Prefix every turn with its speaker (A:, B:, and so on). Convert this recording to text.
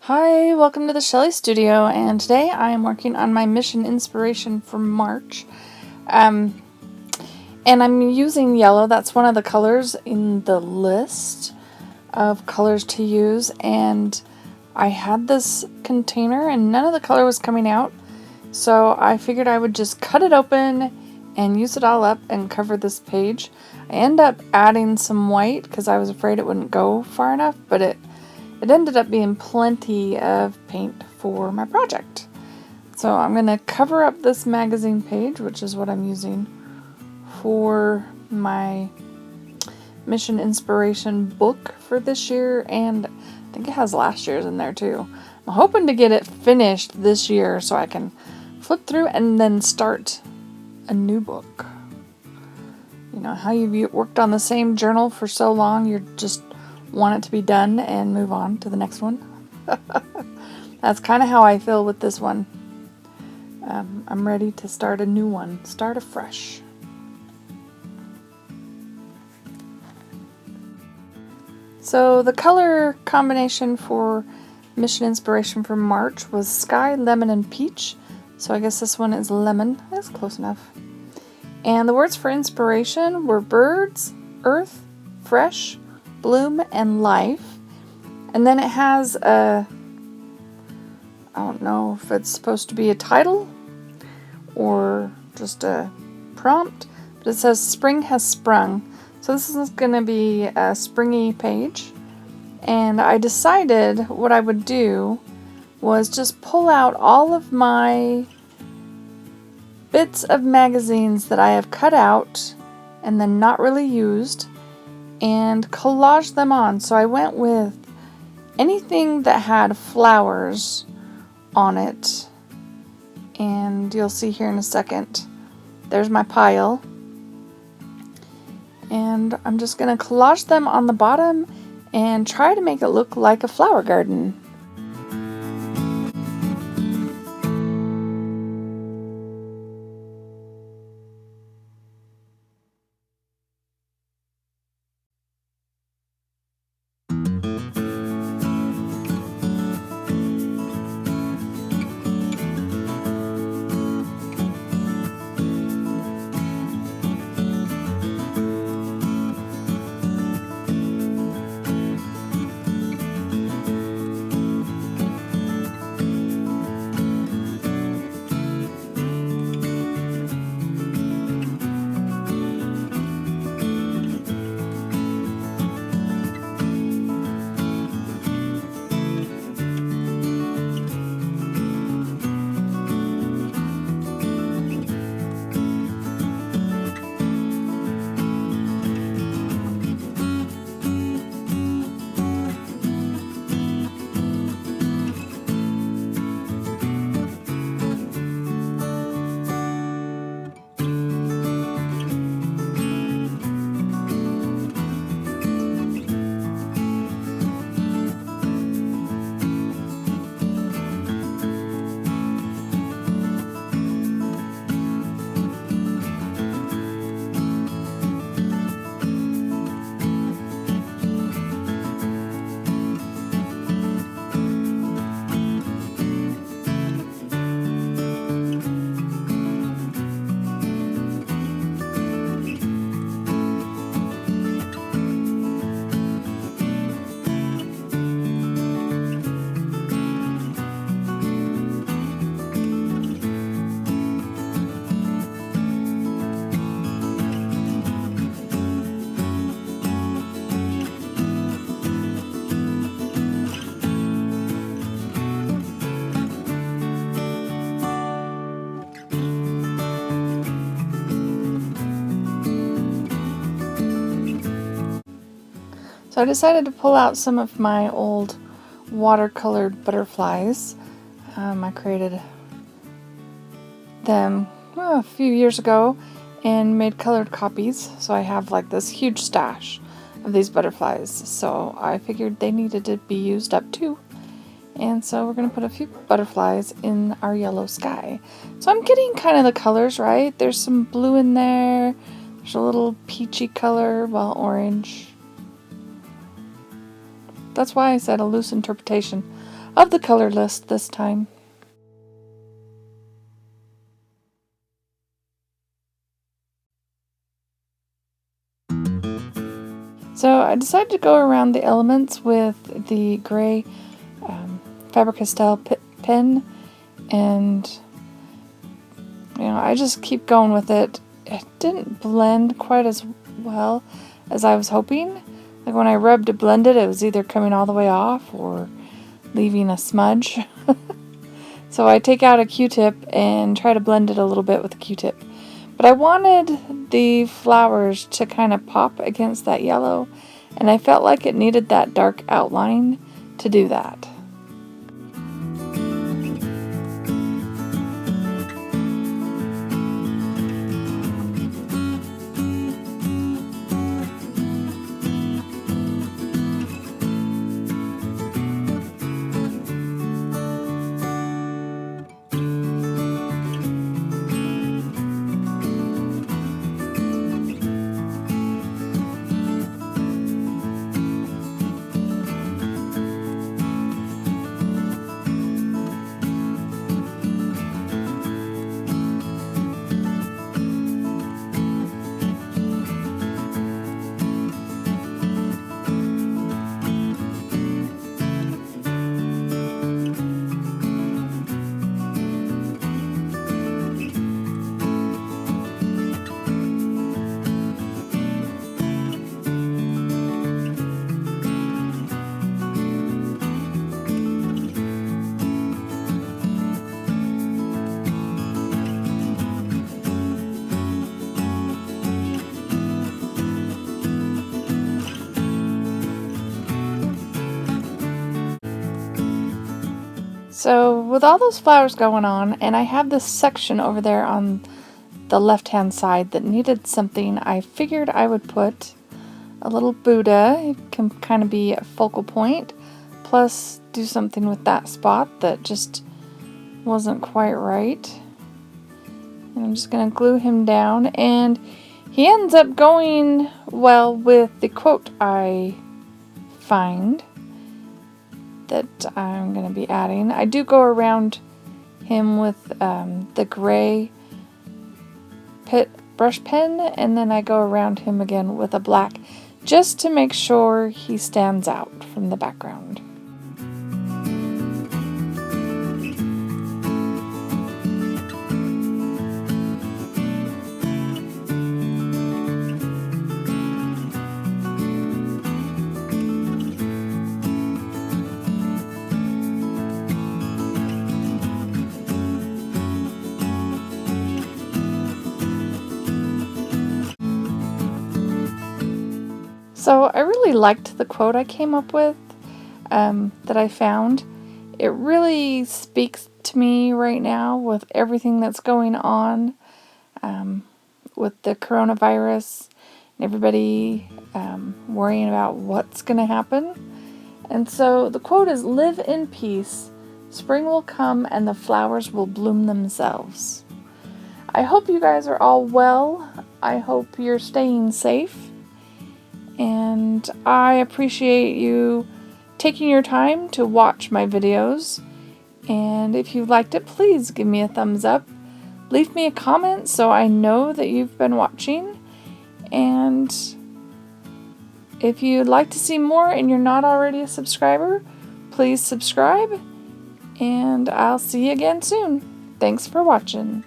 A: Hi, welcome to the Shelley Studio, and today I am working on my mission inspiration for March. And I'm using yellow. That's one of the colors in the list of colors to use, and I had this container and none of the color was coming out, so I figured I would just cut it open and use it all up and cover this page. I end up adding some white because I was afraid it wouldn't go far enough, but it ended up being plenty of paint for my project. So I'm going to cover up this magazine page, which is what I'm using for my mission inspiration book for this year, and I think it has last year's in there too. I'm hoping to get it finished this year so I can flip through and then start a new book. You know how you've worked on the same journal for so long, you're just want it to be done and move on to the next one. That's kind of how I feel with this one. I'm ready to start a new one, start afresh. So the color combination for Mission Inspiration for March was Sky, Lemon, and Peach. So I guess this one is lemon. That's close enough. And the words for inspiration were birds, earth, fresh, bloom, and life. And then it has I don't know if it's supposed to be a title or just a prompt, but it says spring has sprung. So this is going to be a springy page. And I decided what I would do was just pull out all of my bits of magazines that I have cut out and then not really used and collage them on. So I went with anything that had flowers on it, and you'll see here in a second. There's my pile, and I'm just going to collage them on the bottom and try to make it look like a flower garden. So I decided to pull out some of my old watercolored butterflies. I created them a few years ago and made colored copies. So I have like this huge stash of these butterflies. So I figured they needed to be used up too. And so we're going to put a few butterflies in our yellow sky. So I'm getting kind of the colors right. There's some blue in there. There's a little peachy color, well, orange. That's why I said a loose interpretation. of the color list this time. So I decided to go around the elements with the gray Faber-Castell pen, and I just keep going with it. It didn't blend quite as well as I was hoping. Like when I rubbed to blend it, it was either coming all the way off or leaving a smudge. So I take out a Q-tip and try to blend it a little bit with a Q-tip. But I wanted the flowers to kind of pop against that yellow, and I felt like it needed that dark outline to do that. So with all those flowers going on, and I have this section over there on the left-hand side that needed something, I figured I would put a little Buddha. It can kind of be a focal point, plus do something with that spot that just wasn't quite right. And I'm just going to glue him down, and he ends up going well with the quote I find that I'm going to be adding. I do go around him with the gray brush pen, and then I go around him again with a black, just to make sure he stands out from the background. So I really liked the quote I came up with, that I found. It really speaks to me right now with everything that's going on with the coronavirus and everybody worrying about what's going to happen. And so the quote is, "Live in peace. Spring will come and the flowers will bloom themselves." I hope you guys are all well. I hope you're staying safe. And I appreciate you taking your time to watch my videos. And if you liked it, please give me a thumbs up. Leave me a comment so I know that you've been watching. And if you'd like to see more and you're not already a subscriber, please subscribe. And I'll see you again soon. Thanks for watching.